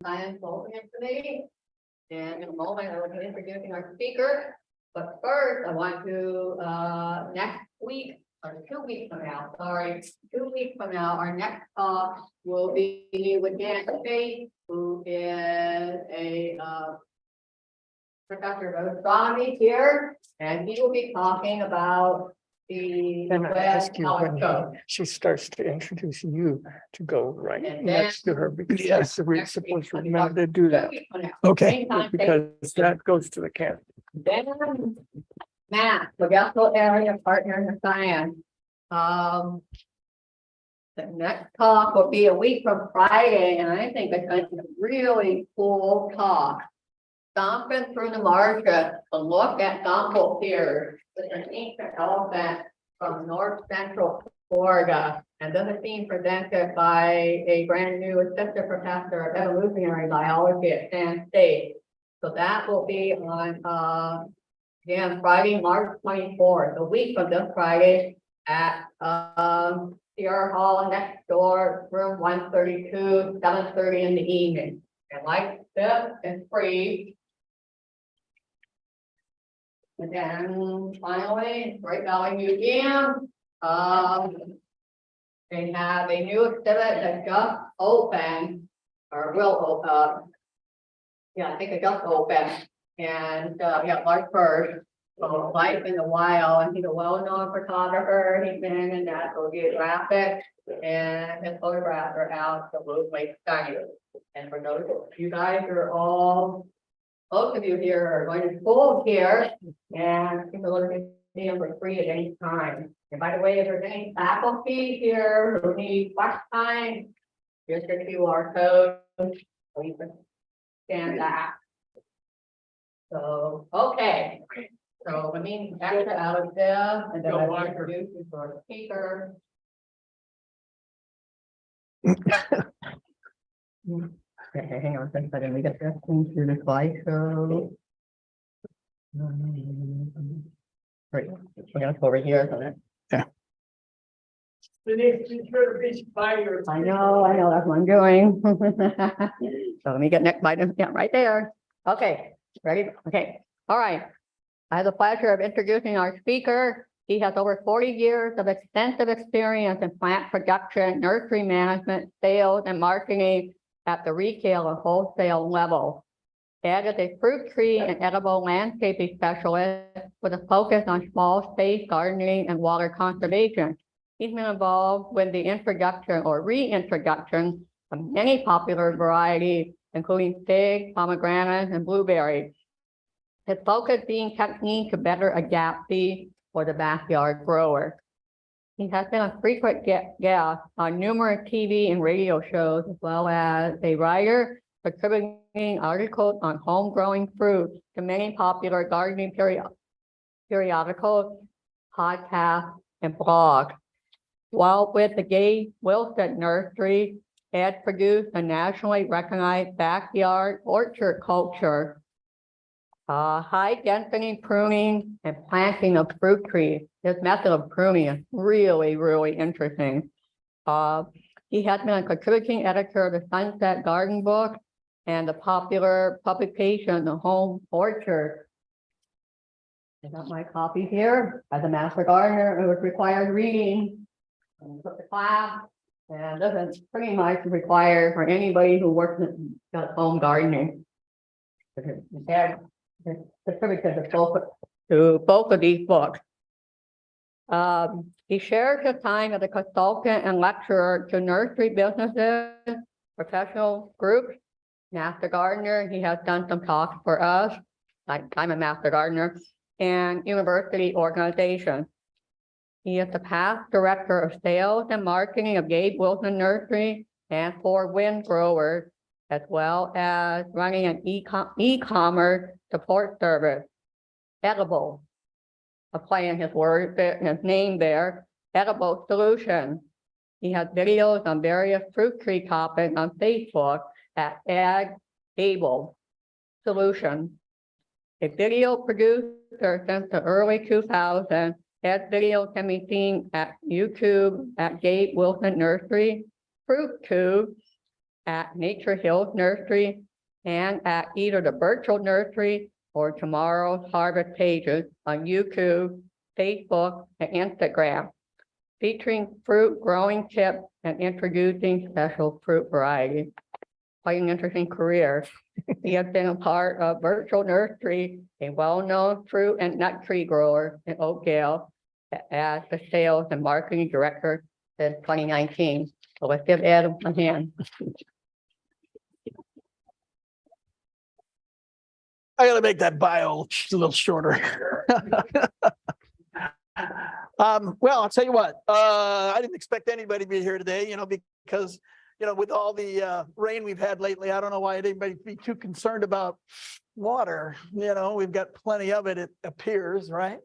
Science Voting Committee. And in a moment, I will be introducing our speaker. But first, I want to, next week, or 2 weeks from now, sorry, 2 weeks from now, our next talk will be with Dan Spade, who is a professor of astronomy here, and he will be talking about the And I Webb ask you telescope. when she starts to introduce you to go right And next to her, because that's the we're next week, supposed to I'll be remember to do 2 that. weeks from now. Okay, Same time, same because that goes to the camera. Then Matt, Modesto Area Partner in Science. The next talk will be a week from Friday, and I think it's going to be a really cool talk. Stomping through the marshes to look at Gombo Piers, with an ancient elephant from north central Florida. And this is being presented by a brand new assistant professor of evolutionary biology at Penn State. So that will be on again, Friday, March 24th, a week from this Friday at Sierra Hall next door, room 132, 7:30 in the evening. And like this, it's free. And then finally, Great Valley Museum, they have a new exhibit that just opened, or will yeah, I think it just opened. And yeah, March 1st, so Life in the Wild, and he's a well-known photographer. He's been in National Geographic, and his photographs are absolutely stunning. And for those of you guys are all, most of you here are going to school here, and you can go to the museum for free at any time. And by the way, if there's any faculty here who need watch time, here's your QR code, so you can scan that. So, okay, so let me back to Alexia, and then I will introduce you to our speaker. Okay, hang on a second, let me get this into the slideshow. Great, we're gonna go over here, so that. Yeah. I know, that's what I'm doing. So let me get next item, yeah, right there. Okay, ready? Okay, all right. I have the pleasure of introducing our speaker. He has over 40 years of extensive experience in plant production, nursery management, sales, and marketing at the retail and wholesale level. Ed is a fruit tree and edible landscaping specialist with a focus on small space gardening and water conservation. He's been involved with the introduction or reintroduction of many popular varieties, including fig, pomegranate, and blueberries. His focus being technique to better adapt seeds for the backyard grower. He has been a frequent guest on numerous TV and radio shows, as well as a writer contributing articles on home growing fruit to many popular gardening periodicals, podcasts, and blogs. While with the Gay Wilson Nursery, Ed produced a nationally recognized backyard orchard culture, high density pruning and planting of fruit trees. His method of pruning is really, really interesting. He has been a contributing editor of the Sunset Garden book and the popular publication, The Home Orchard. I got my copy here. As a master gardener, it was required reading. And took the class, and this is pretty much required for anybody who works in home gardening. Ed contributed to both of these books. He shares his time as a consultant and lecturer to nursery businesses, professional groups, master gardener. He has done some talks for us, like I'm a master gardener, and university organizations. He is the past director of sales and marketing of Gabe Wilson Nursery and for Wind Growers, as well as running an e-commerce support service. Edible, I'm playing his word, his name there, Edible Solutions. He has videos on various fruit tree topics on Facebook at Ag Able Solutions. A video producer since the early 2000s, Ed's videos can be seen at YouTube at Gabe Wilson Nursery, FruitTube, at Nature Hills Nursery and at either the virtual nursery or tomorrow's harvest pages on YouTube, Facebook, and Instagram, featuring fruit growing tips and introducing special fruit varieties. Quite an interesting career. He has been a part of Virtual Nursery, a well-known fruit and nut tree grower in Oakdale, as the sales and marketing director since 2019. So let's give Adam a hand. I gotta make that bio a little shorter. Well, I'll tell you what, I didn't expect anybody to be here today, because, with all the rain we've had lately, I don't know why anybody be too concerned about water. We've got plenty of it, it appears, right?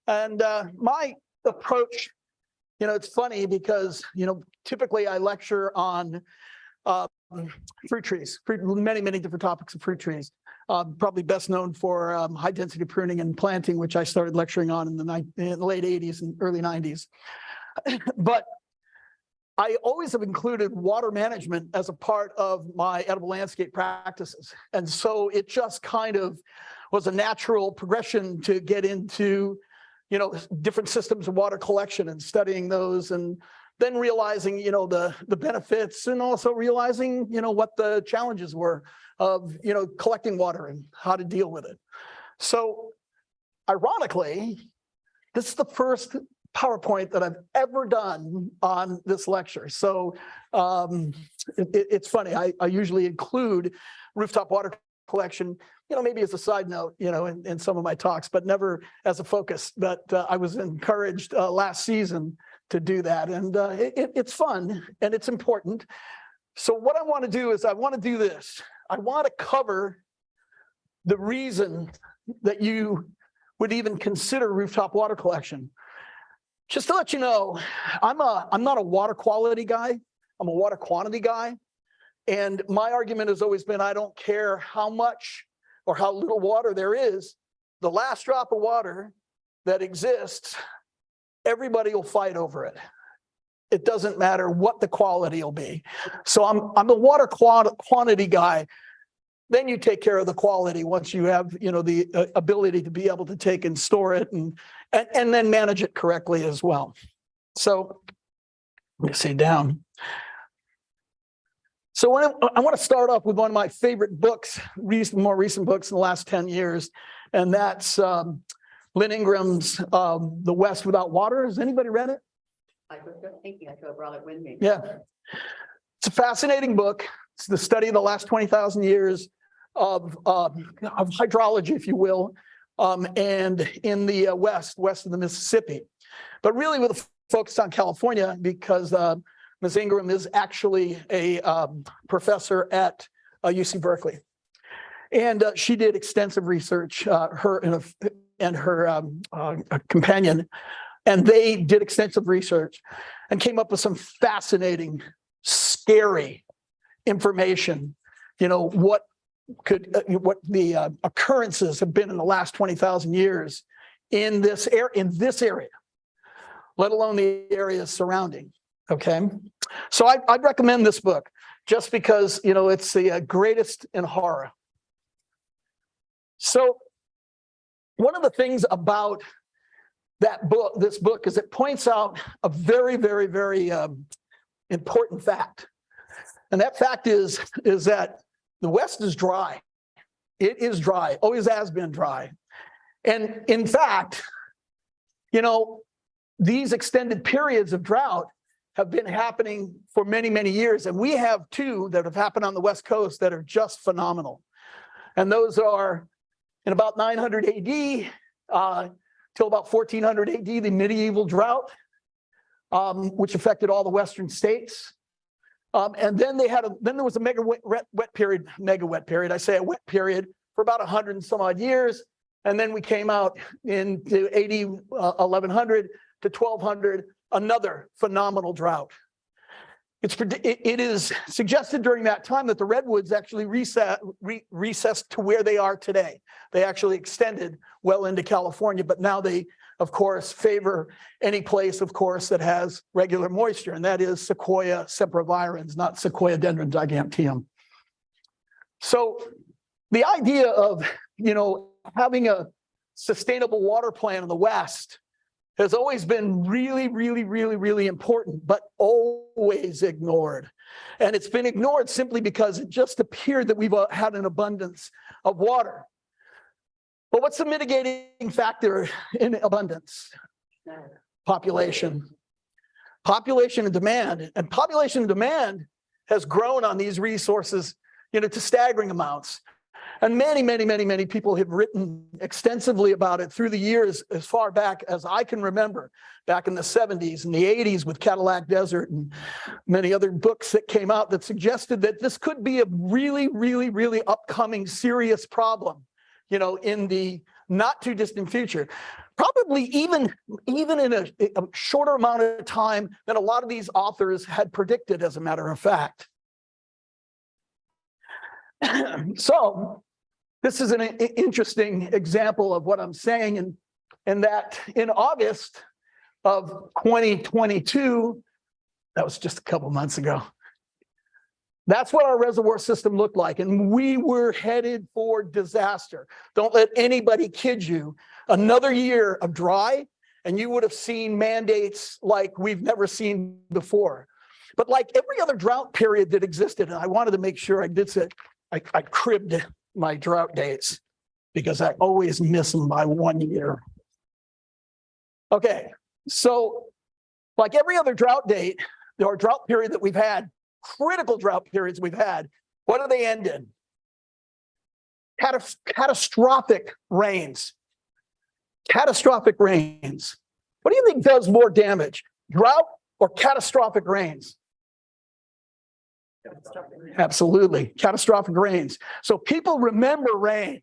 And my approach, it's funny because, typically I lecture on fruit trees, many, many different topics of fruit trees. Probably best known for high density pruning and planting, which I started lecturing on in the late 80s and early 90s. But I always have included water management as a part of my edible landscape practices. And so it just kind of was a natural progression to get into, different systems of water collection and studying those, and then realizing, the benefits, and also realizing, what the challenges were of, collecting water and how to deal with it. So ironically, this is the first PowerPoint that I've ever done on this lecture. So it's funny, I usually include rooftop water collection, maybe as a side note, in some of my talks, but never as a focus. But I was encouraged last season to do that. And it's fun and it's important. So what I want to do is I want to do this. I want to cover the reason that you would even consider rooftop water collection. Just to let you know, I'm not a water quality guy. I'm a water quantity guy. And my argument has always been, I don't care how much or how little water there is, the last drop of water that exists, everybody will fight over it. It doesn't matter what the quality will be. So I'm a water quantity guy. Then you take care of the quality once you have, the ability to be able to take and store it and then manage it correctly as well. So let me say down. So I want to start off with one of my favorite books, more recent books in the last 10 years, and that's Lynn Ingram's The West Without Water. Has anybody read it? I was just thinking I could have brought it with me. Yeah. It's a fascinating book. It's the study of the last 20,000 years of hydrology, if you will, and in the west of the Mississippi. But really with a focus on California, because Ms. Ingram is actually a professor at UC Berkeley. And she did extensive research, her and her companion, and they did extensive research and came up with some fascinating, scary information, what the occurrences have been in the last 20,000 years in this area, let alone the areas surrounding. Okay, so I'd recommend this book just because it's the greatest in horror. So one of the things about this book is it points out a very, very, very important fact, and that fact is that the West is dry. It is dry, always has been dry, and in fact, these extended periods of drought have been happening for many, many years. And we have two that have happened on the West Coast that are just phenomenal. And those are in about 900 AD till about 1400 AD, the medieval drought, which affected all the Western states. And then there was a mega wet period. I say a wet period for about 100 and some odd years. And then we came out into AD 1100 to 1200, another phenomenal drought. It is suggested during that time that the redwoods actually recessed to where they are today. They actually extended well into California, but now they of course, favor any place, of course, that has regular moisture, and that is Sequoia sempervirens, not Sequoia dendron giganteum. So the idea of, having a sustainable water plan in the West has always been really, really, really, really important, but always ignored. And it's been ignored simply because it just appeared that we've had an abundance of water. But what's the mitigating factor in abundance? Population. Population and demand. And population and demand has grown on these resources, to staggering amounts. And many, many, many, many people have written extensively about it through the years, as far back as I can remember, back in the 70s and the 80s with Cadillac Desert and many other books that came out that suggested that this could be a really, really, really upcoming serious problem, in the not too distant future. Probably even in a shorter amount of time than a lot of these authors had predicted, as a matter of fact. So this is an interesting example of what I'm saying, and that in August of 2022, that was just a couple months ago, that's what our reservoir system looked like, and we were headed for disaster. Don't let anybody kid you. Another year of dry, and you would have seen mandates like we've never seen before. But like every other drought period that existed, and I wanted to make sure I did say, I cribbed my drought dates because I always miss them by 1 year. Okay, so like every other drought date, or drought period that we've had, critical drought periods we've had, what do they end in? Catastrophic rains. Catastrophic rains. What do you think does more damage, drought or catastrophic rains? Absolutely, catastrophic rains. So people remember rain,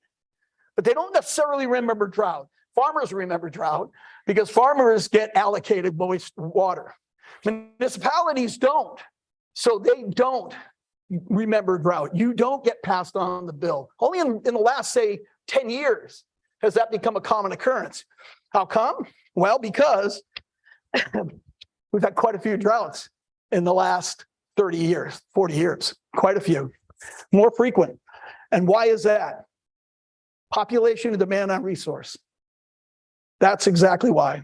but they don't necessarily remember drought. Farmers remember drought because farmers get allocated moist water. Municipalities don't, so they don't remember drought. You don't get passed on the bill. Only in the last, say, 10 years has that become a common occurrence. How come? Well, because we've had quite a few droughts in the last 30 years, 40 years, quite a few, more frequent. And why is that? Population and demand on resource. That's exactly why.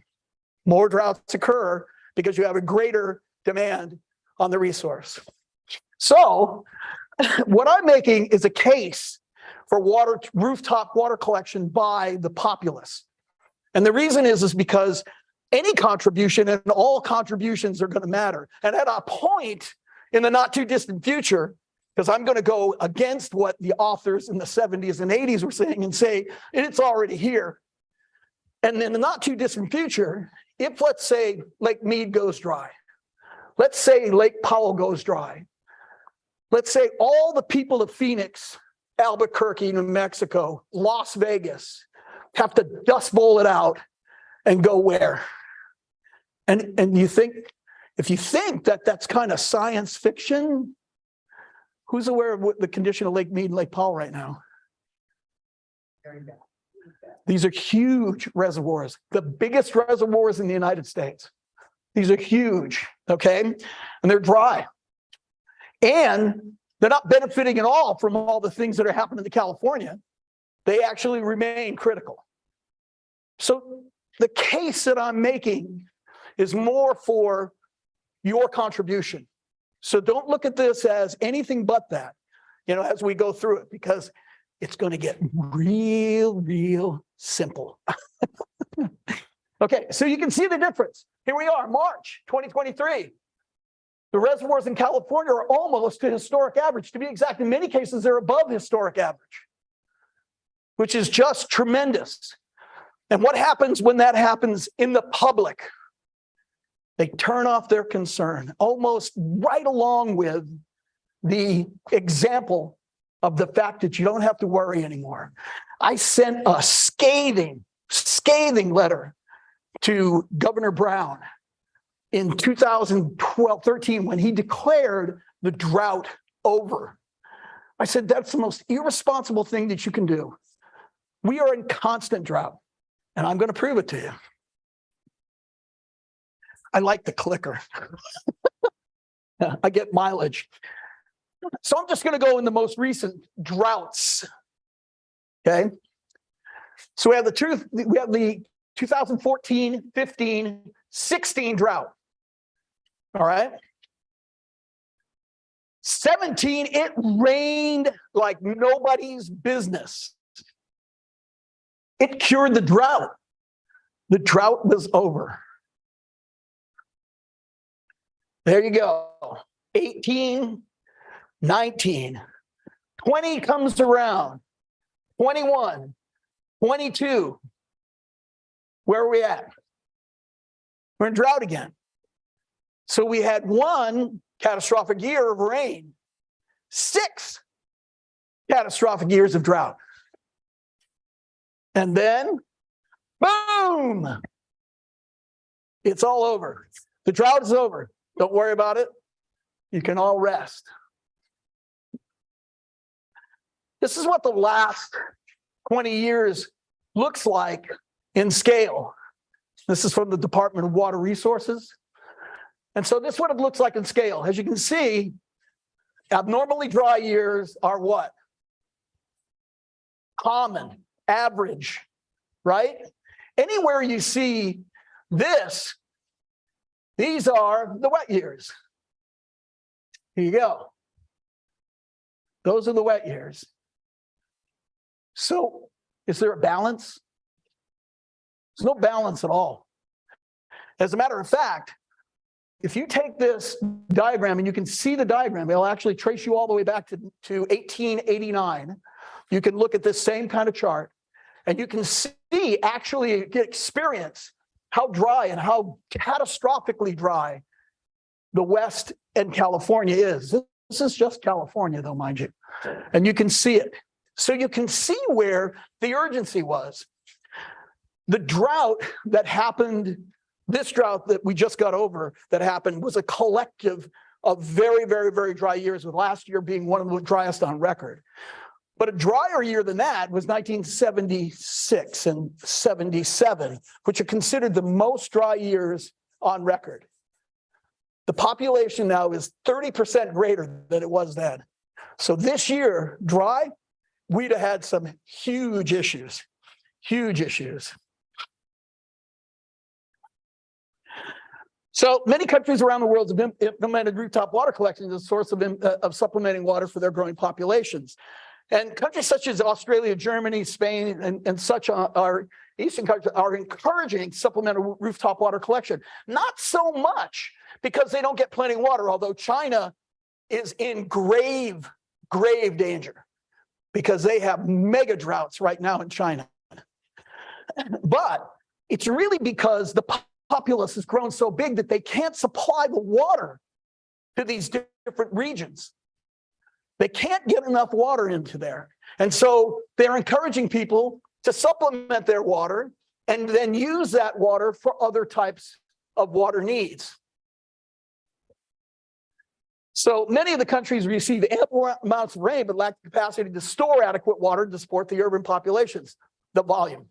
More droughts occur because you have a greater demand on the resource. So what I'm making is a case for rooftop water collection by the populace. And the reason is because any contribution and all contributions are going to matter. And at a point in the not too distant future, because I'm going to go against what the authors in the 70s and 80s were saying and say, it's already here. And in the not too distant future, if let's say Lake Mead goes dry, let's say Lake Powell goes dry, let's say all the people of Phoenix, Albuquerque, New Mexico, Las Vegas have to dust bowl it out and go where? And you think, if you think that that's kind of science fiction, who's aware of what the condition of Lake Mead and Lake Powell right now? Very bad. These are huge reservoirs, the biggest reservoirs in the United States. These are huge, okay? And they're dry. And they're not benefiting at all from all the things that are happening to California. They actually remain critical. So the case that I'm making is more for your contribution. So don't look at this as anything but that, as we go through it, because it's going to get real simple. Okay, so you can see the difference. Here we are, March 2023. The reservoirs in California are almost to historic average. To be exact, in many cases, they're above historic average, which is just tremendous. And what happens when that happens in the public? They turn off their concern, almost right along with the example of the fact that you don't have to worry anymore. I sent a scathing letter to Governor Brown in 2012-13 when he declared the drought over. I said, that's the most irresponsible thing that you can do. We are in constant drought, and I'm going to prove it to you. I like the clicker. I get mileage. So I'm just going to go in the most recent droughts. Okay. So we have the 2014, 15, 16 drought. All right. 17, it rained like nobody's business. It cured the drought. The drought was over. There you go. 18, 19, 20 comes around, 21, 22. Where are we at? We're in drought again. So we had one catastrophic year of rain, 6 catastrophic years of drought. And then, boom, it's all over. The drought is over. Don't worry about it. You can all rest. This is what the last 20 years looks like in scale. This is from the Department of Water Resources. And so this is what it looks like in scale. As you can see, abnormally dry years are what? Common, average, right? Anywhere you see this, these are the wet years. Here you go. Those are the wet years. So is there a balance? There's no balance at all. As a matter of fact, if you take this diagram, and you can see the diagram, it'll actually trace you all the way back to 1889. You can look at this same kind of chart, and you can see, actually experience how dry and how catastrophically dry the West and California is. This is just California, though, mind you. And you can see it. So you can see where the urgency was. The drought that happened, this drought that we just got over that happened, was a collective of very, very, very dry years, with last year being one of the driest on record. But a drier year than that was 1976 and 77, which are considered the most dry years on record. The population now is 30% greater than it was then. So this year, dry, we'd have had some huge issues, huge issues. So many countries around the world have implemented rooftop water collection as a source of supplementing water for their growing populations. And countries such as Australia, Germany, Spain, and such are Eastern countries are encouraging supplemental rooftop water collection. Not so much because they don't get plenty of water, although China is in grave, grave danger because they have mega droughts right now in China. But it's really because the populace has grown so big that they can't supply the water to these different regions. They can't get enough water into there. And so they're encouraging people to supplement their water and then use that water for other types of water needs. So many of the countries receive ample amounts of rain, but lack the capacity to store adequate water to support the urban populations, the volume,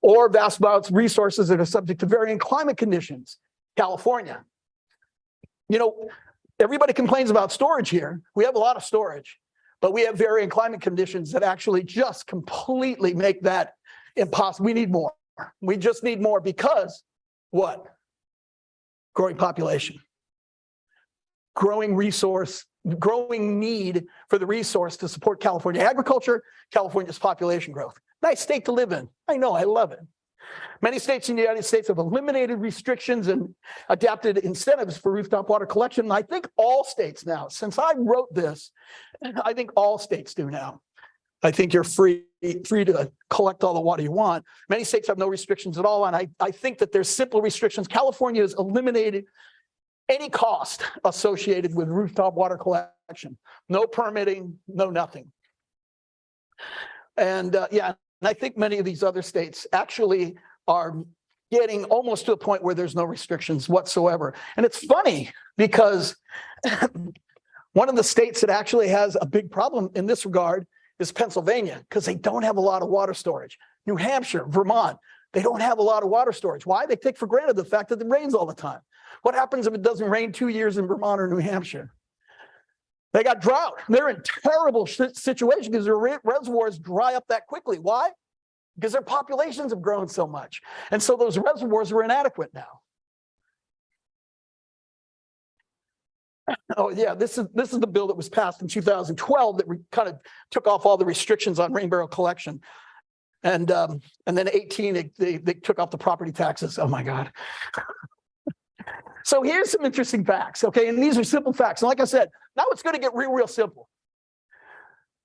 or vast amounts of resources that are subject to varying climate conditions. California. You know, everybody complains about storage here. We have a lot of storage, but we have varying climate conditions that actually just completely make that impossible. We need more. We just need more because what? Growing population, growing resource, growing need for the resource to support California agriculture, California's population growth. Nice state to live in. I know, I love it. Many states in the United States have eliminated restrictions and adapted incentives for rooftop water collection. And I think all states now, since I wrote this, I think all states do now. I think you're free to collect all the water you want. Many states have no restrictions at all. And I think that there's simple restrictions. California has eliminated any cost associated with rooftop water collection. No permitting, no nothing. And yeah, and I think many of these other states actually are getting almost to a point where there's no restrictions whatsoever. And it's funny because one of the states that actually has a big problem in this regard is Pennsylvania, because they don't have a lot of water storage. New Hampshire, Vermont, They don't have a lot of water storage. Why? They take for granted the fact that it rains all the time. What happens if it doesn't rain 2 years in Vermont or New Hampshire? They got drought. They're in terrible situation because their reservoirs dry up that quickly. Why? Because their populations have grown so much. And so those reservoirs are inadequate now. Oh yeah, this is the bill that was passed in 2012 that kind of took off all the restrictions on rain barrel collection. And then 18, they took off the property taxes. Oh my God. So here's some interesting facts, okay? And these are simple facts. And like I said, now it's going to get real simple.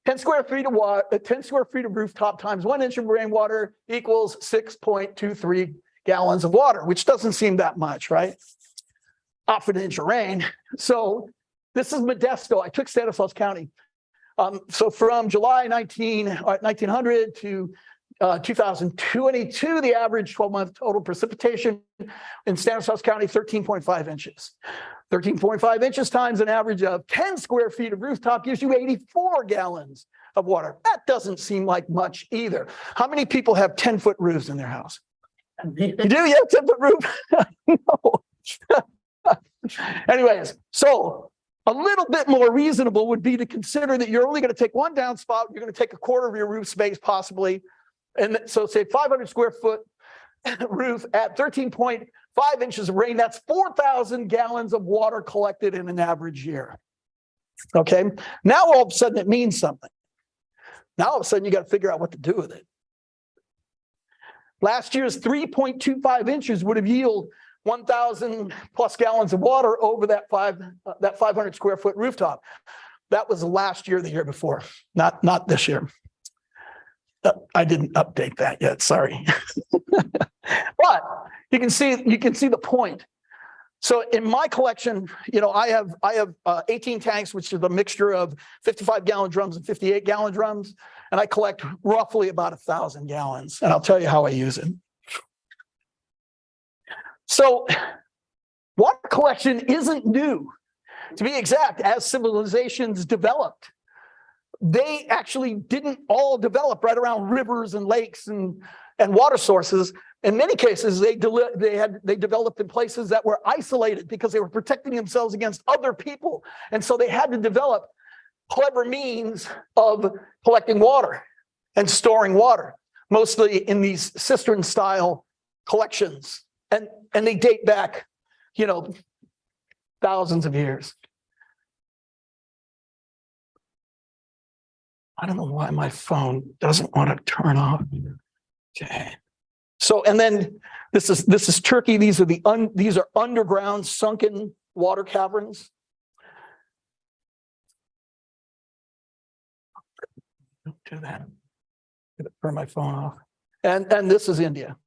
10 square feet of water, 10 square feet of rooftop times 1 inch of rainwater equals 6.23 gallons of water, which doesn't seem that much, right? Off an inch of rain. So this is Modesto. I took Stanislaus County. So from July 1900 to 2022, the average 12-month total precipitation in Stanislaus County, 13.5 inches. 13.5 inches times an average of 10 square feet of rooftop gives you 84 gallons of water. That doesn't seem like much either. How many people have 10-foot roofs in their house? You do? You have 10-foot roof? No. Anyways, so a little bit more reasonable would be to consider that you're only going to take one downspout. You're going to take a quarter of your roof space possibly. And so say 500 square foot roof at 13.5 inches of rain, that's 4,000 gallons of water collected in an average year. Okay. Now all of a sudden it means something. Now all of a sudden you got to figure out what to do with it. Last year's 3.25 inches would have yielded 1,000 plus gallons of water over that 500 square foot rooftop. That was last year, the year before, not this year. I didn't update that yet. Sorry. But you can see the point. So in my collection, I have 18 tanks, which is a mixture of 55-gallon drums and 58-gallon drums, and I collect roughly about 1,000 gallons. And I'll tell you how I use it. So water collection isn't new. To be exact, as civilizations developed, they actually didn't all develop right around rivers and lakes and water sources. In many cases, they developed in places that were isolated because they were protecting themselves against other people. And so they had to develop clever means of collecting water and storing water, mostly in these cistern-style collections. And they date back, thousands of years. I don't know why my phone doesn't want to turn off. Okay. So, and then this is Turkey. These are underground sunken water caverns. Don't do that. Turn my phone off. And this is India.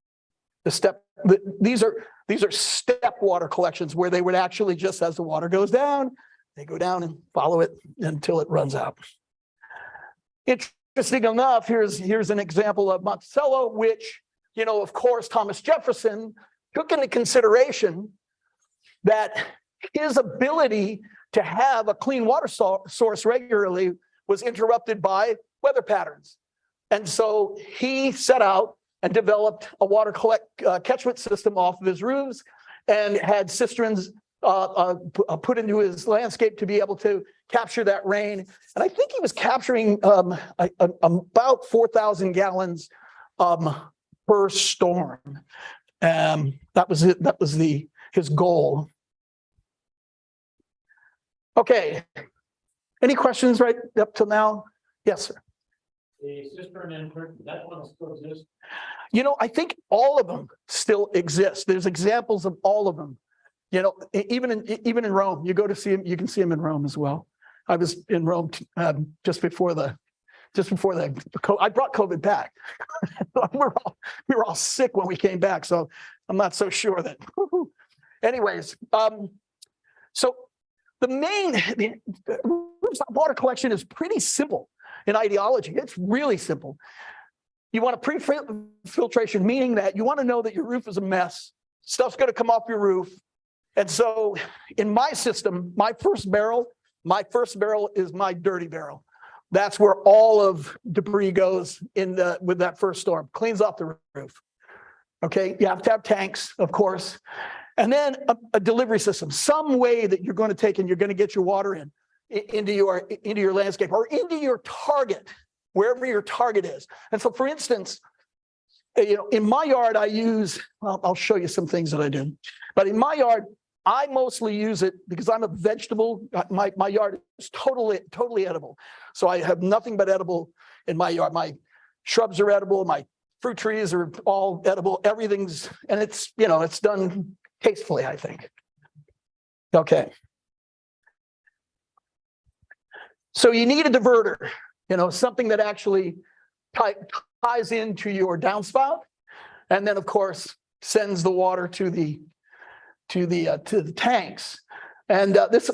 These are step water collections where they would actually, just as the water goes down, they go down and follow it until it runs out. Interesting enough, here's an example of Monticello, which, of course, Thomas Jefferson took into consideration that his ability to have a clean water source regularly was interrupted by weather patterns. And so he set out and developed a water catchment system off of his roofs and had cisterns put into his landscape to be able to capture that rain. And I think he was capturing about 4,000 gallons per storm. That was it. That was his goal. Okay. Any questions right up till now? Yes, sir. The cistern in Turkey, that one still exists? I think all of them still exist. There's examples of all of them. Even in Rome, you go to see them, you can see them in Rome as well. I was in Rome just before the I brought COVID back. we were all sick when we came back, so I'm not so sure that. Anyways, so the water collection is pretty simple in ideology. It's really simple. You want a pre-filtration, meaning that you want to know that your roof is a mess. Stuff's going to come off your roof. And so in my system, my first barrel is my dirty barrel. That's where all of debris goes with that first storm, cleans off the roof. Okay, you have to have tanks, of course. And then a delivery system, some way that you're going to take and you're going to get your water into your landscape or into your target, wherever your target is. And so, for instance, in my yard, I use, well, I'll show you some things that I do. But in my yard, I mostly use it because I'm a vegetable. My yard is totally edible. So I have nothing but edible in my yard. My shrubs are edible. My fruit trees are all edible. Everything's, and it's, it's done tastefully, I think. Okay. So you need a diverter, something that actually ties into your downspout, and then of course sends the water to the tanks. And this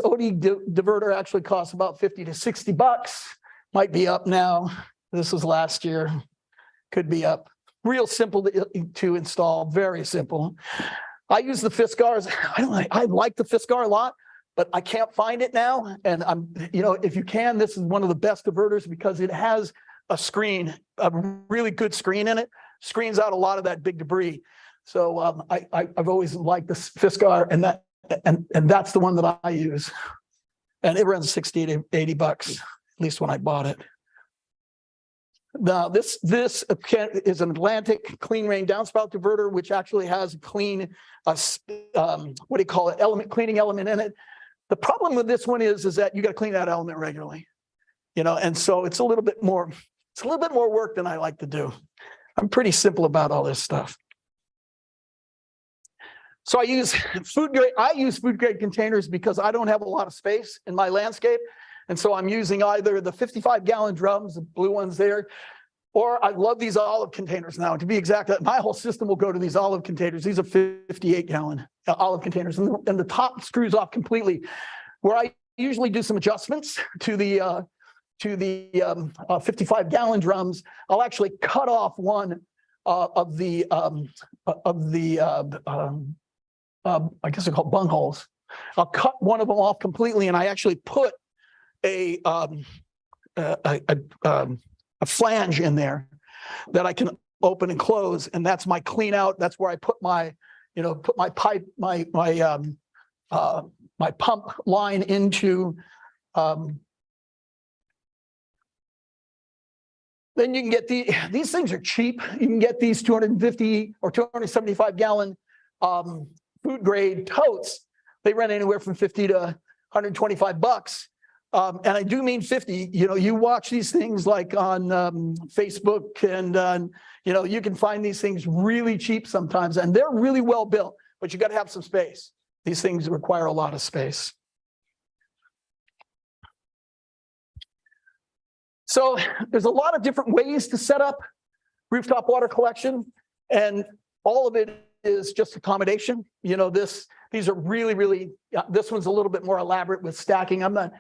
OD diverter actually costs about $50 to $60. Might be up now. This was last year. Could be up. Real simple to install. Very simple. I use the Fiskars. I like the Fiskar a lot, but I can't find it now. And if you can, this is one of the best diverters because it has a screen, a really good screen in it. Screens out a lot of that big debris. So I've always liked the Fiskar, and that's the one that I use. And it runs $60 to $80, at least when I bought it. Now this is an Atlantic clean rain downspout diverter, which actually has a clean, cleaning element in it. The problem with this one is that you got to clean that element regularly, and so it's a little bit more work than I like to do. I'm pretty simple about all this stuff. So I use food grade containers because I don't have a lot of space in my landscape. And so I'm using either the 55-gallon drums, the blue ones there, or I love these olive containers now. To be exact, my whole system will go to these olive containers. These are 58-gallon olive containers, and the top screws off completely. Where I usually do some adjustments to the 55-gallon drums, I'll actually cut off one of the I guess they're called bung holes. I'll cut one of them off completely, and I actually put a flange in there that I can open and close, and that's my clean out. That's where I put my pipe, my pump line into. Then you can get these things are cheap. You can get these 250 or 275-gallon food grade totes. They run anywhere from $50 to $125. And I do mean 50. You watch these things like on Facebook, and you can find these things really cheap sometimes, and they're really well built, but you got to have some space. These things require a lot of space. So there's a lot of different ways to set up rooftop water collection, and all of it is just accommodation. These are really, this one's a little bit more elaborate with stacking. I'm not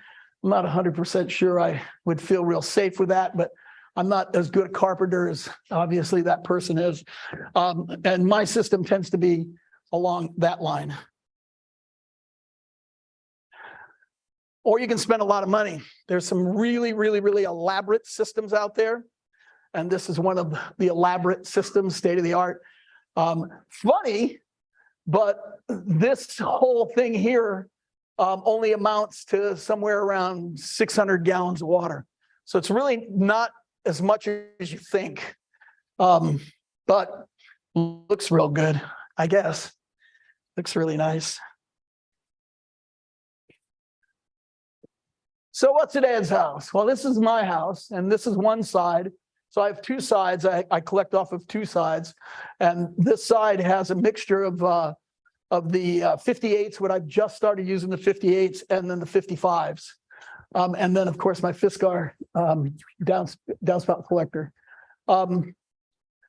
100% sure I would feel real safe with that, but I'm not as good a carpenter as obviously that person is. And my system tends to be along that line. Or you can spend a lot of money. There's some really elaborate systems out there. And this is one of the elaborate systems, state of the art. Funny, but this whole thing here only amounts to somewhere around 600 gallons of water. So it's really not as much as you think, but looks real good, I guess. Looks really nice. So what's at Ed's house? Well, this is my house, and this is one side. So I have two sides. I collect off of two sides, and this side has a mixture of the 58s, what I've just started using, the 58s, and then the 55s. And then, of course, my Fiskar downspout collector.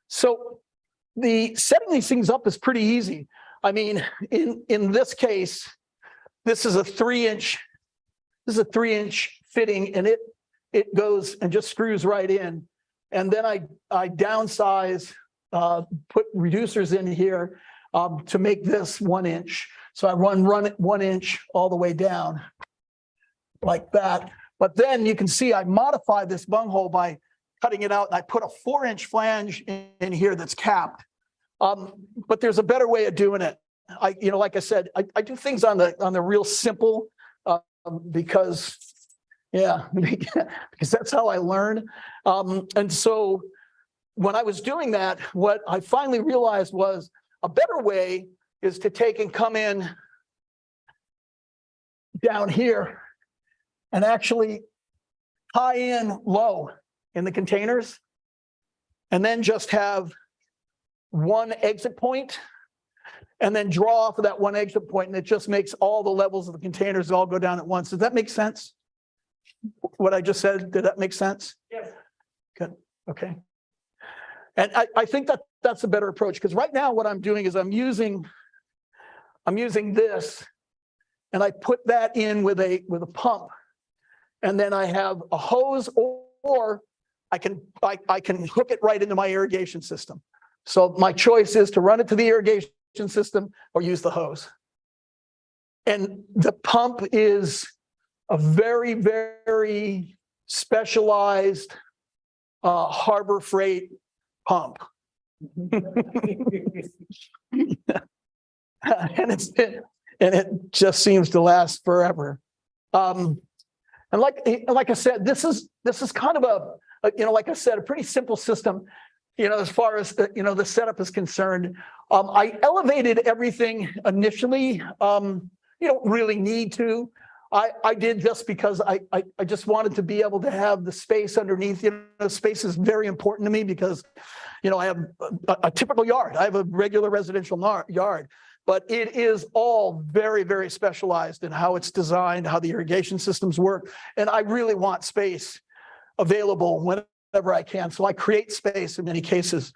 So setting these things up is pretty easy. I mean, in this case, this is a 3-inch. This is a 3-inch fitting, and it goes and just screws right in. And then I downsize, put reducers in here to make this 1 inch. So I run it 1 inch all the way down like that. But then you can see I modify this bunghole by cutting it out, and I put a 4-inch flange in here that's capped. But there's a better way of doing it. Like I said, I do things on the real simple, because that's how I learn. And so when I was doing that, what I finally realized was a better way is to take and come in down here and actually tie in low in the containers, and then just have one exit point, and then draw off of that one exit point, and it just makes all the levels of the containers all go down at once. Does that make sense? What I just said, did that make sense? Yes. Good, okay. And I think that's a better approach, because right now what I'm doing is I'm using this, and I put that in with a pump, and then I have a hose, or I can hook it right into my irrigation system. So my choice is to run it to the irrigation system or use the hose. And the pump is a very, very specialized Harbor Freight pump. And it just seems to last forever. And like I said, this is kind of like I said, a pretty simple system, as far as the setup is concerned. I elevated everything initially. You don't really need to. I did just because I just wanted to be able to have the space underneath. Space is very important to me because, I have a typical yard. I have a regular residential yard, but it is all very, very specialized in how it's designed, how the irrigation systems work. And I really want space available whenever I can. So I create space in many cases,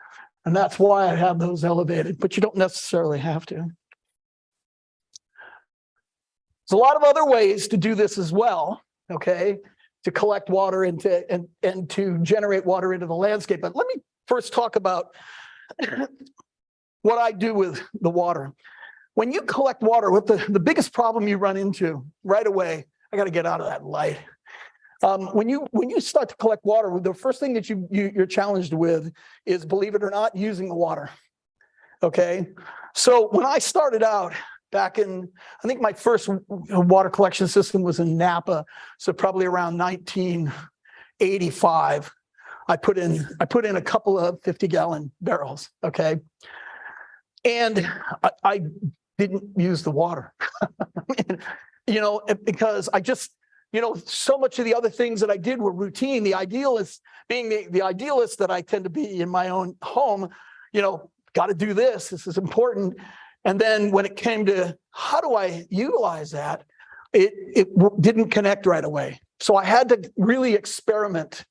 and that's why I have those elevated, but you don't necessarily have to. There's a lot of other ways to do this as well, okay, to collect water and to generate water into the landscape. But let me first talk about what I do with the water. When you collect water, what the biggest problem you run into right away, I got to get out of that light. When you start to collect water, the first thing that you're challenged with is, believe it or not, using the water. Okay, so when I started out back in, I think my first water collection system was in Napa, so probably around 1985. I put in a couple of 50-gallon barrels. Okay, and I didn't use the water, because I just. So much of the other things that I did were routine. The idealist, being the idealist that I tend to be in my own home, got to do this. This is important. And then when it came to how do I utilize that, it didn't connect right away. So I had to really experiment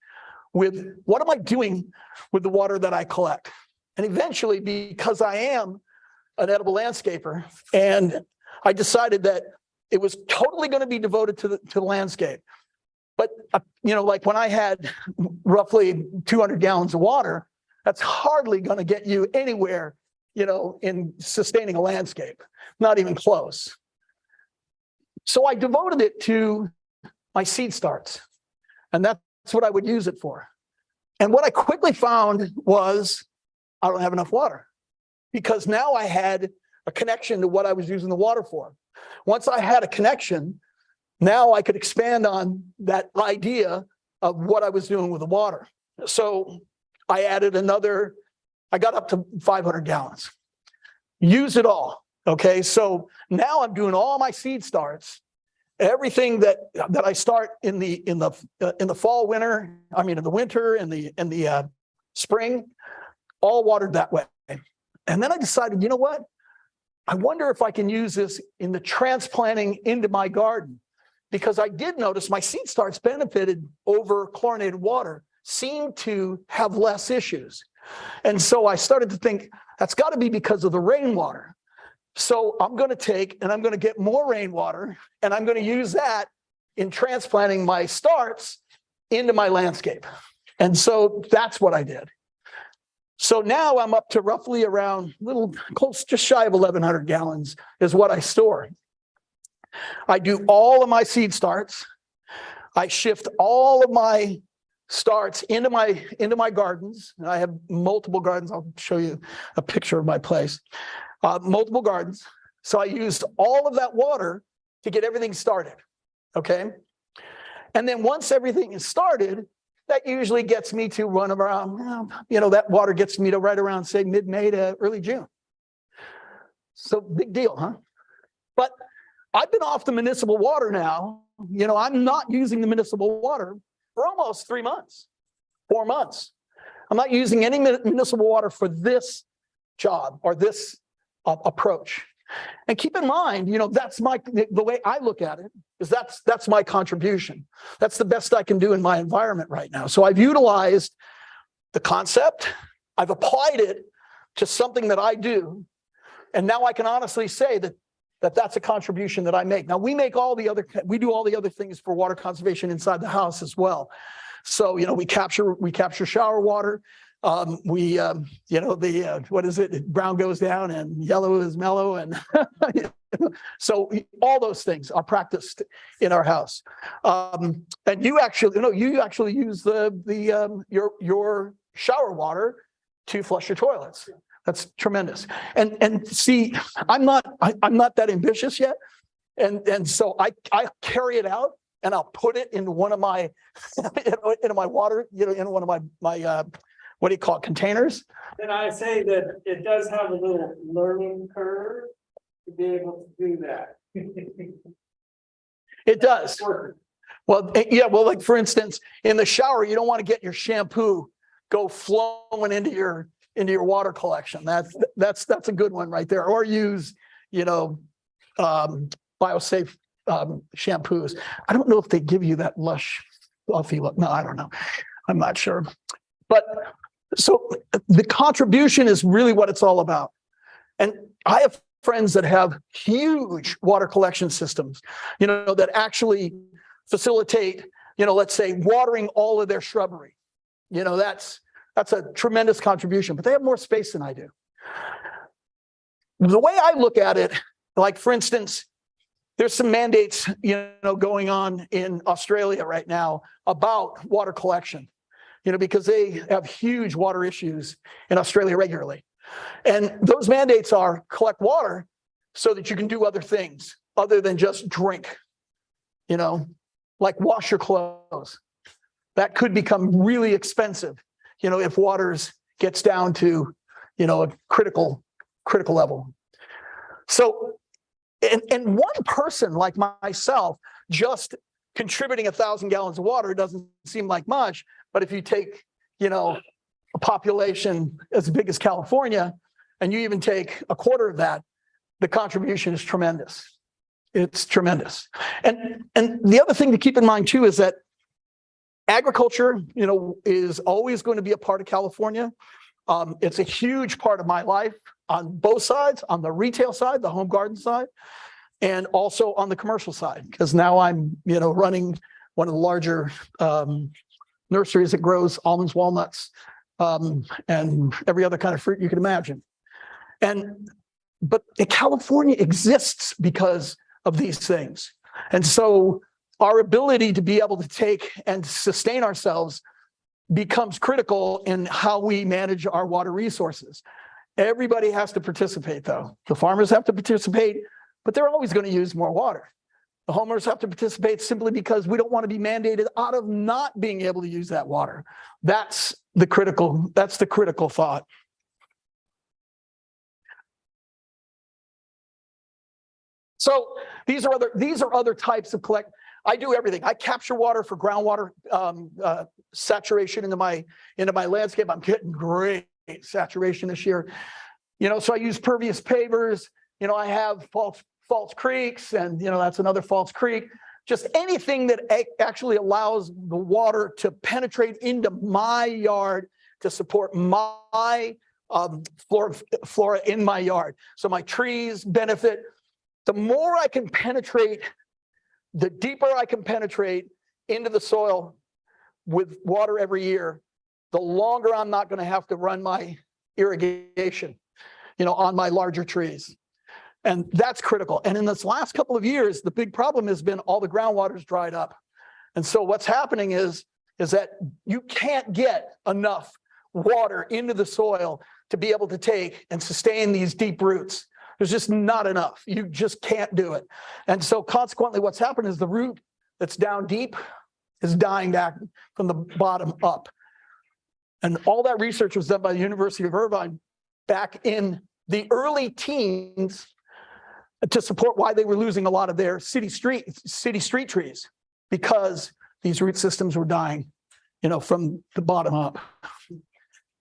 with what am I doing with the water that I collect? And eventually, because I am an edible landscaper, and I decided that it was totally going to be devoted to the landscape. But, like when I had roughly 200 gallons of water, that's hardly going to get you anywhere, in sustaining a landscape, not even close. So I devoted it to my seed starts, and that's what I would use it for. And what I quickly found was I don't have enough water, because now I had a connection to what I was using the water for. Once I had a connection, now I could expand on that idea of what I was doing with the water. So I added I got up to 500 gallons. Use it all. Okay, so now I'm doing all my seed starts, everything that I start in the fall, winter. I mean, in the winter and the spring, all watered that way. And then I decided, you know what? I wonder if I can use this in the transplanting into my garden, because I did notice my seed starts benefited over chlorinated water, seemed to have less issues. And so I started to think that's got to be because of the rainwater. So I'm going to take and I'm going to get more rainwater, and I'm going to use that in transplanting my starts into my landscape. And so that's what I did. So now I'm up to roughly around close, just shy of 1,100 gallons is what I store. I do all of my seed starts. I shift all of my starts into my gardens. And I have multiple gardens. I'll show you a picture of my place. Multiple gardens. So I used all of that water to get everything started. Okay. And then once everything is started, that usually gets me to run around, that water gets me to right around, say, mid-May to early June. So big deal, huh? But I've been off the municipal water now. I'm not using the municipal water for almost 3 months, 4 months. I'm not using any municipal water for this job or this approach. And keep in mind, that's the way I look at it is that's my contribution. That's the best I can do in my environment right now. So I've utilized the concept. I've applied it to something that I do. And now I can honestly say that's a contribution that I make. Now we do all the other things for water conservation inside the house as well. So, we capture shower water. What is it? Brown goes down and yellow is mellow. And so all those things are practiced in our house. And you actually use your shower water to flush your toilets. That's tremendous. And see, I'm not that ambitious yet. And so I carry it out and I'll put it in one of my, into my water, in one of my what do you call it, containers? And I say that it does have a little learning curve to be able to do that. It does. Well, yeah, like for instance, in the shower, you don't want to get your shampoo go flowing into your water collection. That's a good one right there. Or use, biosafe shampoos. I don't know if they give you that lush, fluffy look. No, I don't know. I'm not sure. But so the contribution is really what it's all about. And I have friends that have huge water collection systems, that actually facilitate, let's say watering all of their shrubbery. That's a tremendous contribution, but they have more space than I do. The way I look at it, like for instance, there's some mandates, going on in Australia right now about water collection. Because they have huge water issues in Australia regularly. And those mandates are collect water so that you can do other things other than just drink, like wash your clothes. That could become really expensive, if waters gets down to, a critical level. So, and one person like myself, just contributing 1,000 gallons of water doesn't seem like much. But if you take, a population as big as California, and you even take a quarter of that, the contribution is tremendous. It's tremendous. And the other thing to keep in mind too is that agriculture, is always going to be a part of California. It's a huge part of my life on both sides, on the retail side, the home garden side, and also on the commercial side, because now I'm, running one of the larger nurseries that grows almonds, walnuts, and every other kind of fruit you can imagine. But California exists because of these things. And so our ability to be able to take and sustain ourselves becomes critical in how we manage our water resources. Everybody has to participate though. The farmers have to participate, but they're always going to use more water. The homeowners have to participate simply because we don't want to be mandated out of not being able to use that water. That's the critical thought. So these are other types of collect. I do everything. I capture water for groundwater saturation into my landscape. I'm getting great saturation this year. So I use pervious pavers. I have false creeks, and that's another false creek. Just anything that actually allows the water to penetrate into my yard to support my flora in my yard. So my trees benefit. The more I can penetrate, the deeper I can penetrate into the soil with water every year, the longer I'm not going to have to run my irrigation, on my larger trees. And that's critical. And in this last couple of years, the big problem has been all the groundwater's dried up. And so what's happening is is that you can't get enough water into the soil to be able to take and sustain these deep roots. There's just not enough. You just can't do it. And so consequently, what's happened is the root that's down deep is dying back from the bottom up. And all that research was done by the University of Irvine back in the early teens to support why they were losing a lot of their city street trees, because these root systems were dying, from the bottom up.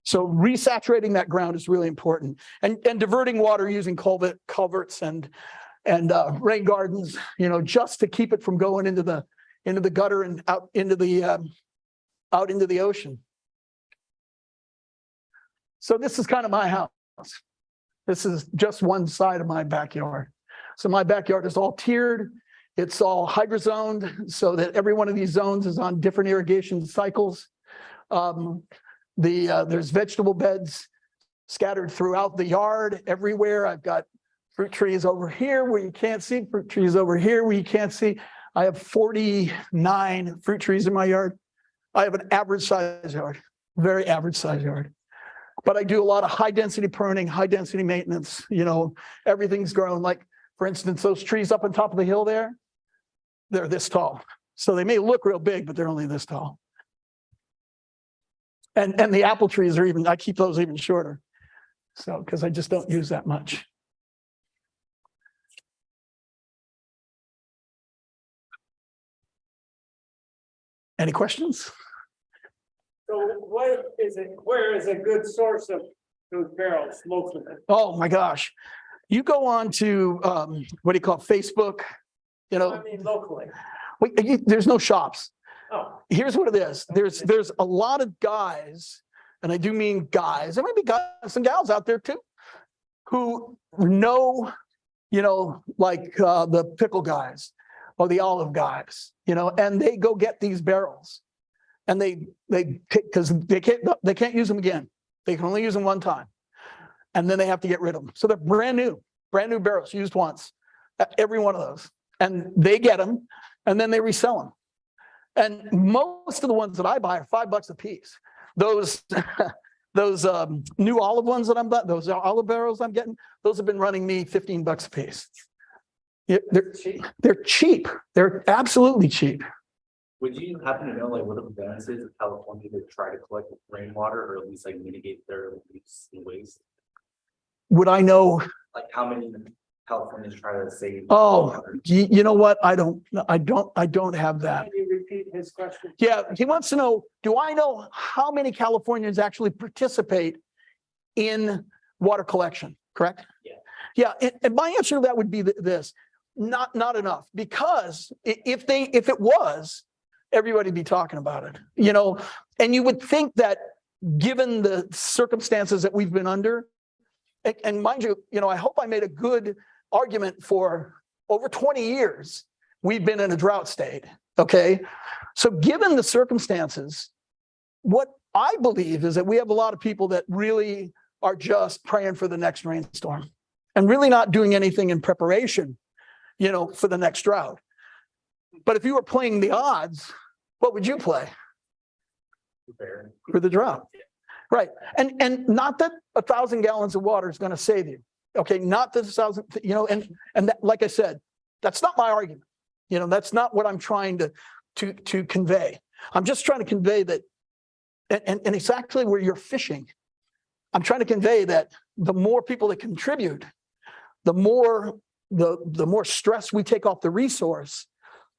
So resaturating that ground is really important, and diverting water using culverts and rain gardens, just to keep it from going into the gutter and out into the ocean. So this is kind of my house. This is just one side of my backyard. So my backyard is all tiered. It's all hydrozoned so that every one of these zones is on different irrigation cycles. There's vegetable beds scattered throughout the yard everywhere. I've got fruit trees over here where you can't see, fruit trees over here where you can't see. I have 49 fruit trees in my yard. I have an average size yard, very average size yard. But I do a lot of high density pruning, high density maintenance, everything's grown. Like, for instance, those trees up on top of the hill there, they're this tall. So they may look real big, but they're only this tall. And the apple trees I keep those even shorter. So, because I just don't use that much. Any questions? So where is a good source of those barrels locally? Oh my gosh. You go on to, what do you call it, Facebook, I mean, locally. there's no shops. Oh, Here's what it is. There's a lot of guys, and I do mean guys, there might be guys and gals out there too, who know, like the pickle guys or the olive guys, and they go get these barrels, and they because they can't use them again. They can only use them one time, and then they have to get rid of them. So they're brand new barrels, used once, every one of those, and they get them, and then they resell them. And most of the ones that I buy are $5 a piece. Those new olive ones that I'm buying, those olive barrels I'm getting, those have been running me $15 a piece. Yeah, they're cheap. They're absolutely cheap. Would you happen to know what are the benefits of California to try to collect rainwater, or at least mitigate their use and waste? Would I know? Like how many Californians try to save? Oh, water? you know what? I don't have that. can you repeat his question? Yeah, he wants to know, do I know how many Californians actually participate in water collection, correct? Yeah. Yeah, and my answer to that would be this, not enough, because if it was, everybody'd be talking about it, and you would think that given the circumstances that we've been under, and mind you, I hope I made a good argument for over 20 years, we've been in a drought state, okay? So given the circumstances, what I believe is that we have a lot of people that really are just praying for the next rainstorm and really not doing anything in preparation, for the next drought. But if you were playing the odds, what would you play? For the drought. Right. And not that 1,000 gallons of water is going to save you. Okay. Not that 1,000, and that, like I said, that's not my argument. That's not what I'm trying to convey. I'm just trying to convey that, and it's actually where you're fishing. I'm trying to convey that the more people that contribute, the more stress we take off the resource,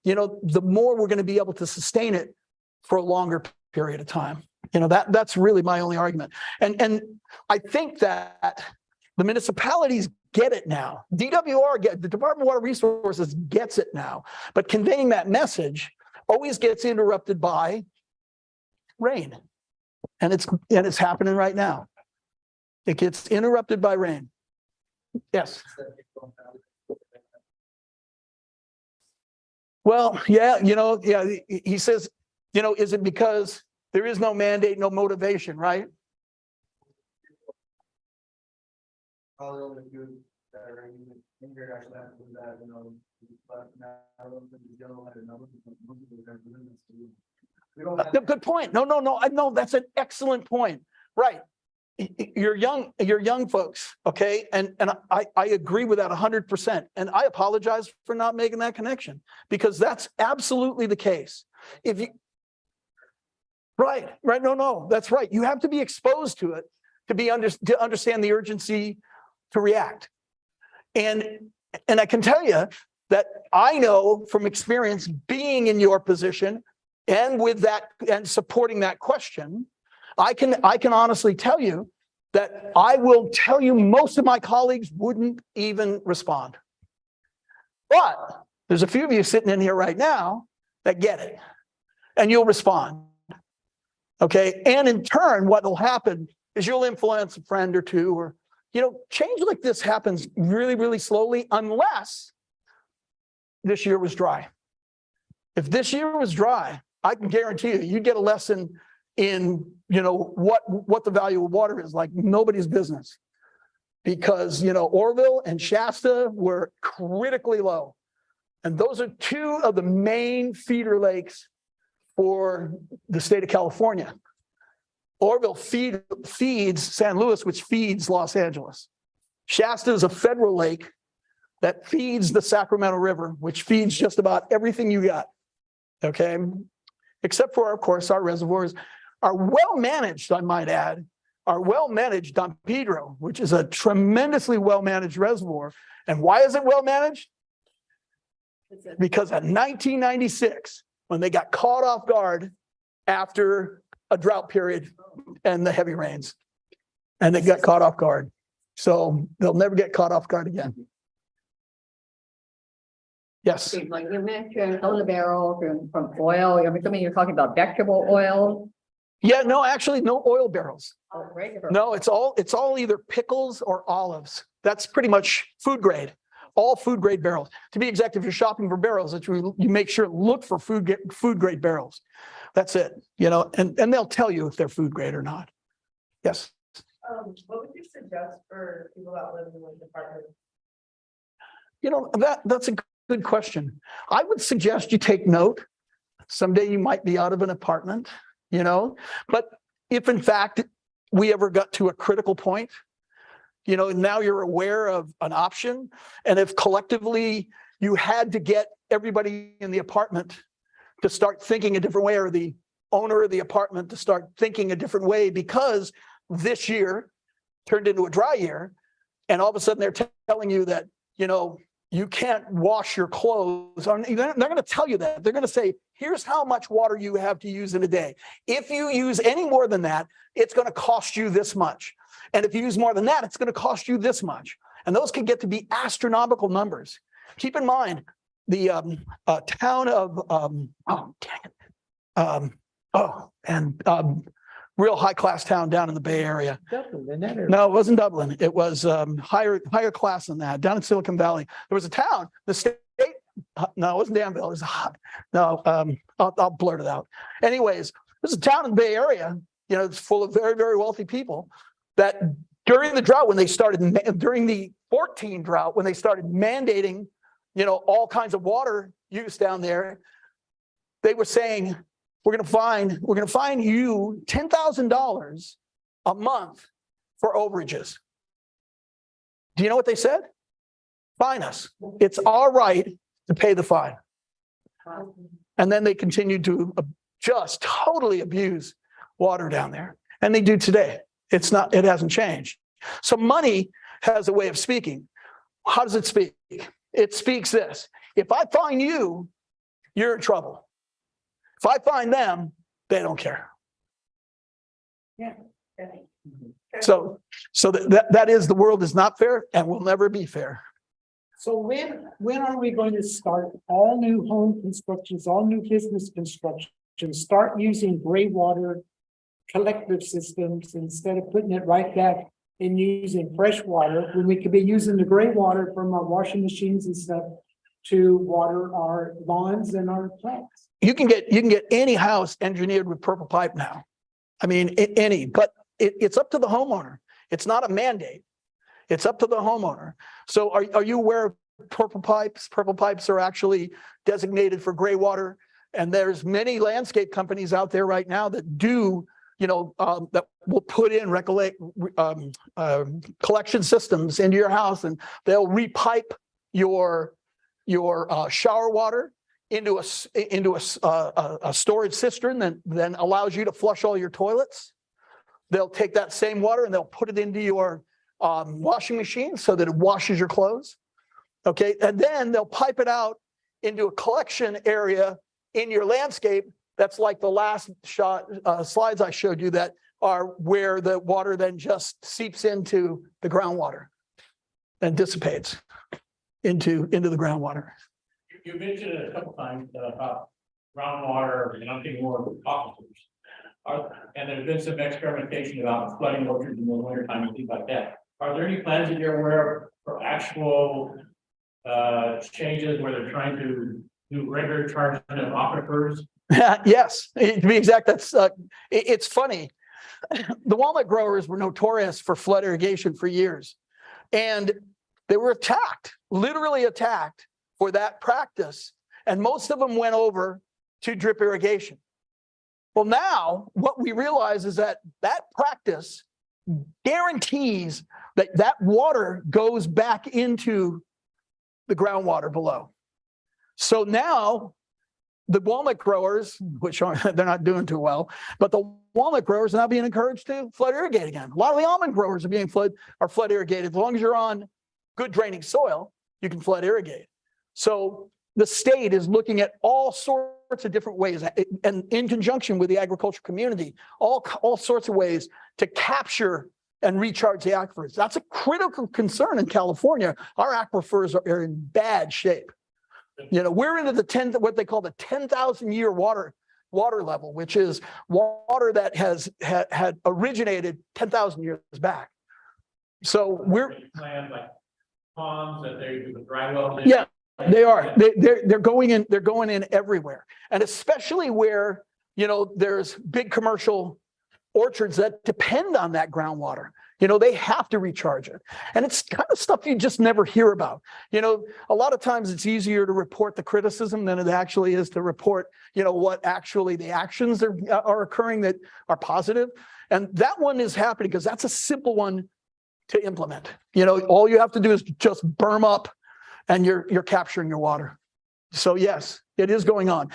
the more we're going to be able to sustain it for a longer period of time. That's really my only argument. And I think that the municipalities get it now. DWR, the Department of Water Resources gets it now, but conveying that message always gets interrupted by rain. And it's happening right now. It gets interrupted by rain. Yes. Well, yeah, he says, is it because there is no mandate, no motivation, right? Probably only good that are in here actually have to do that, but now I don't think the general had a number. We don't have. Good point. No, I know, that's an excellent point. Right. You're young folks, okay? And I agree with that 100%. And I apologize for not making that connection because that's absolutely the case. If you, right, no, that's right. You have to be exposed to it to understand the urgency to react. And I can tell you that I know from experience being in your position and with that and supporting that question, I can honestly tell you that I will tell you most of my colleagues wouldn't even respond. But there's a few of you sitting in here right now that get it and you'll respond. Okay. And in turn, what will happen is you'll influence a friend or two, or, change like this happens really, really slowly unless this year was dry. If this year was dry, I can guarantee you'd get a lesson in, what the value of water is like nobody's business. Because, Oroville and Shasta were critically low. And those are two of the main feeder lakes for the state of California. Oroville feeds San Luis, which feeds Los Angeles. Shasta is a federal lake that feeds the Sacramento River, which feeds just about everything you got. Okay. Except for, of course, our reservoirs are well managed, I might add, are well managed Don Pedro, which is a tremendously well managed reservoir. And why is it well managed? Because in 1996, when they got caught off guard after a drought period and the heavy rains, and they got caught off guard. So they'll never get caught off guard again. Yes. Like you mentioned, some of the barrels from oil, I'm assuming you're talking about vegetable oil. Yeah, no, actually no oil barrels. Oh, regular. No, it's all either pickles or olives. That's pretty much food grade, all food grade barrels. To be exact, if you're shopping for barrels, you make sure look for food grade barrels. That's it, and they'll tell you if they're food grade or not. Yes. What would you suggest for people that live in like apartments? That's a good question. I would suggest you take note. Someday you might be out of an apartment, but if in fact we ever got to a critical point, now you're aware of an option. And if collectively you had to get everybody in the apartment to start thinking a different way, or the owner of the apartment to start thinking a different way, because this year turned into a dry year, and all of a sudden they're telling you that, you can't wash your clothes. They're going to tell you that. They're going to say, here's how much water you have to use in a day. If you use any more than that, it's going to cost you this much. And if you use more than that, it's going to cost you this much. And those can get to be astronomical numbers. Keep in mind, the town of, real high class town down in the Bay Area. No, it wasn't Dublin. It was higher class than that, down in Silicon Valley. There was a town, the state. No, it wasn't Danville. It was I'll blurt it out. Anyways, there's a town in the Bay Area. It's full of very, very wealthy people. That during the drought, during the 14 drought, when they started mandating, all kinds of water use down there, they were saying, we're going to fine you $10,000 a month for overages. Do you know what they said? Fine us. It's our right to pay the fine. And then they continued to just totally abuse water down there. And they do today. It hasn't changed. So money has a way of speaking. How does it speak? It speaks this: if I fine you, you're in trouble. If I find them, they don't care. Yeah. So that is, the world is not fair and will never be fair. So when are we going to start all new home constructions, all new business construction, start using gray water collective systems instead of putting it right back and using fresh water, when we could be using the gray water from our washing machines and stuff to water our lawns and our plants? You can get any house engineered with purple pipe now. I mean, but it's up to the homeowner. It's not a mandate. It's up to the homeowner. So are you aware of purple pipes? Purple pipes are actually designated for gray water And there's many landscape companies out there right now that do, that will put in collection systems into your house, and they'll repipe your shower water into a storage cistern that then allows you to flush all your toilets. They'll take that same water and they'll put it into your washing machine so that it washes your clothes. Okay, and then they'll pipe it out into a collection area in your landscape. That's like the last slides I showed you, that are where the water then just seeps into the groundwater and dissipates into the groundwater. You mentioned it a couple times about groundwater, and I'm thinking more of aquifers. And there's been some experimentation about flooding orchards in the wintertime and things like that. Are there any plans that you're aware of for actual changes where they're trying to do regular charging of aquifers? Yes, to be exact, it's funny. The walnut growers were notorious for flood irrigation for years, and they were attacked, literally attacked for that practice. And most of them went over to drip irrigation. Well, now what we realize is that practice guarantees that water goes back into the groundwater below. So now the walnut growers, which they're not doing too well, but the walnut growers are now being encouraged to flood irrigate again. A lot of the almond growers are flood irrigated. As long as you're on good draining soil, you can flood irrigate. So the state is looking at all sorts of different ways, and in conjunction with the agriculture community, all sorts of ways to capture and recharge the aquifers. That's a critical concern in California. Our aquifers are in bad shape. We're into what they call the 10,000 year water level, which is water that had originated 10,000 years back. So we're plans like ponds that they do the dry wells. Yeah, they are. They're going in. They're going in everywhere, and especially where there's big commercial orchards that depend on that groundwater. They have to recharge it. And it's kind of stuff you just never hear about. A lot of times it's easier to report the criticism than it actually is to report, what actually the actions are occurring that are positive. And that one is happening because that's a simple one to implement. All you have to do is just berm up and you're capturing your water. So yes, it is going on.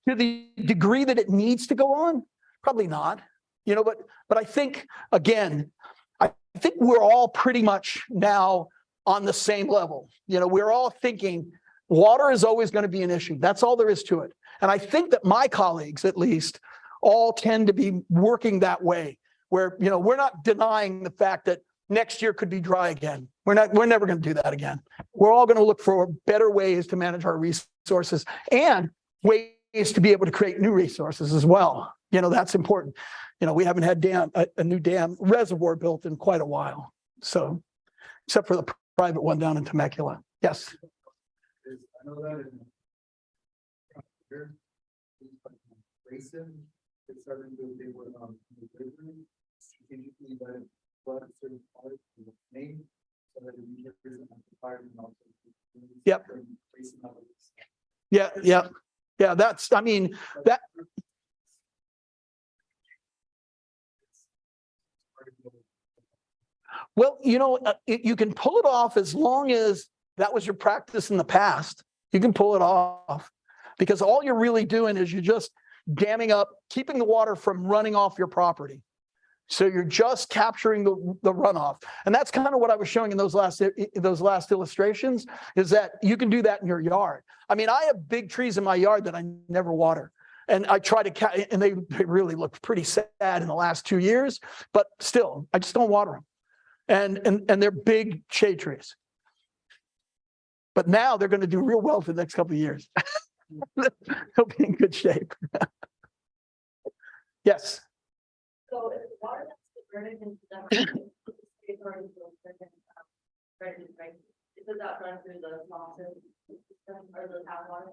To the degree that it needs to go on, probably not. But I think, again, I think we're all pretty much now on the same level. We're all thinking water is always going to be an issue. That's all there is to it. And I think that my colleagues, at least, all tend to be working that way, where, we're not denying the fact that next year could be dry again. We're never going to do that again. We're all going to look for better ways to manage our resources and ways to be able to create new resources as well. That's important. We haven't had a new dam reservoir built in quite a while. So, except for the private one down in Temecula. Yes. I know that in Grayson, it's starting to be with strategically let it flood a certain part of the main so that it isn't fire and also. Yep. Yeah. That's, that. Well, you can pull it off as long as that was your practice in the past. You can pull it off because all you're really doing is you're just damming up, keeping the water from running off your property. So you're just capturing the runoff. And that's kind of what I was showing in those last illustrations, is that you can do that in your yard. I have big trees in my yard that I never water. And I try to, and they really look pretty sad in the last 2 years, but still, I just don't water them. And they're big shade trees. But now they're going to do real well for the next couple of years. They'll be in good shape. Yes. So if the water that's diverted into the does that run through the small system or the tap water?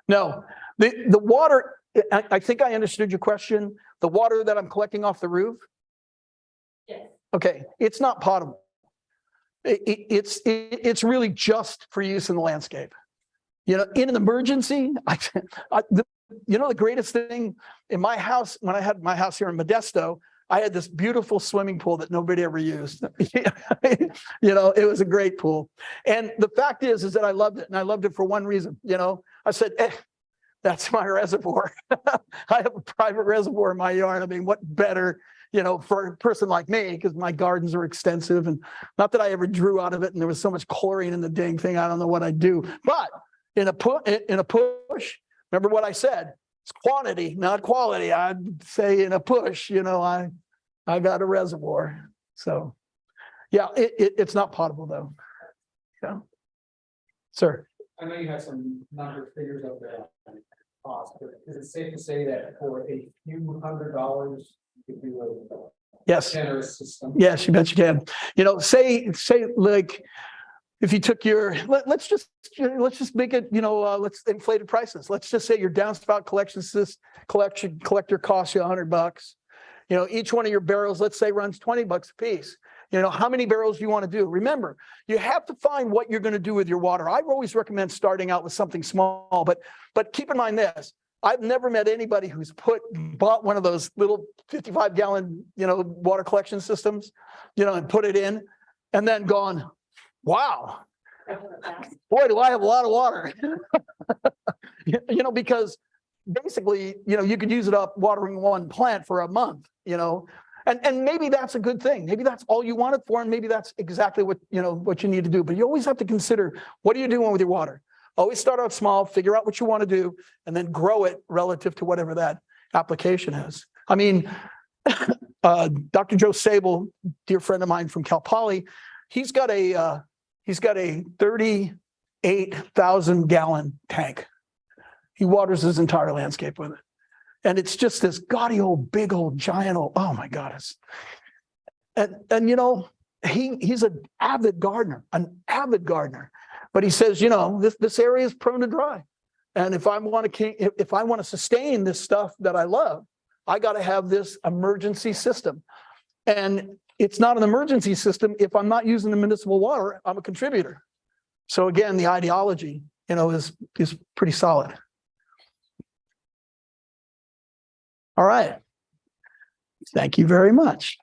No, the water, I think I understood your question. The water that I'm collecting off the roof. Yes. Okay, it's not potable. It's really just for use in the landscape. In an emergency, the you know, the greatest thing in my house, when I had my house here in Modesto, I had this beautiful swimming pool that nobody ever used. You know, it was a great pool. And the fact is that I loved it. And I loved it for one reason. You know, I said, that's my reservoir. I have a private reservoir in my yard. I mean, what better, you know, for a person like me, because my gardens are extensive, and not that I ever drew out of it and there was so much chlorine in the dang thing. I don't know what I'd do. But in a push, remember what I said, it's quantity, not quality. I'd say in a push, you know, I got a reservoir. So yeah, it's not potable though. Yeah. Sir. I know you have some number figures out there on cost, but is it safe to say that for a few $100, you could do a Yes. generous system? Yes, you bet you can. You know, say like, if you took your, let's just make it, you know, let's inflated prices. Let's just say your downspout collector costs you $100. You know, each one of your barrels, let's say, runs $20 a piece. You know, how many barrels do you want to do? Remember, you have to find what you're going to do with your water. I always recommend starting out with something small, but keep in mind this. I've never met anybody who's bought one of those little 55-gallon, you know, water collection systems, you know, and put it in and then gone, wow, boy, do I have a lot of water. You know, because basically, you know, you could use it up watering one plant for a month, you know, and maybe that's a good thing. Maybe that's all you want it for. And maybe that's exactly what, you know, what you need to do. But you always have to consider, what are you doing with your water? Always start out small, figure out what you want to do, and then grow it relative to whatever that application is. I mean, Dr. Joe Sable, dear friend of mine from Cal Poly, he's got a 38,000 gallon tank. He waters his entire landscape with it. And it's just this gaudy old, big old, giant old, oh my God. And you know, he's an avid gardener. But he says, you know, this area is prone to dry. And if I want to sustain this stuff that I love, I got to have this emergency system. And it's not an emergency system if I'm not using the municipal water. I'm a contributor. So again, the ideology, you know, is pretty solid. All right. Thank you very much.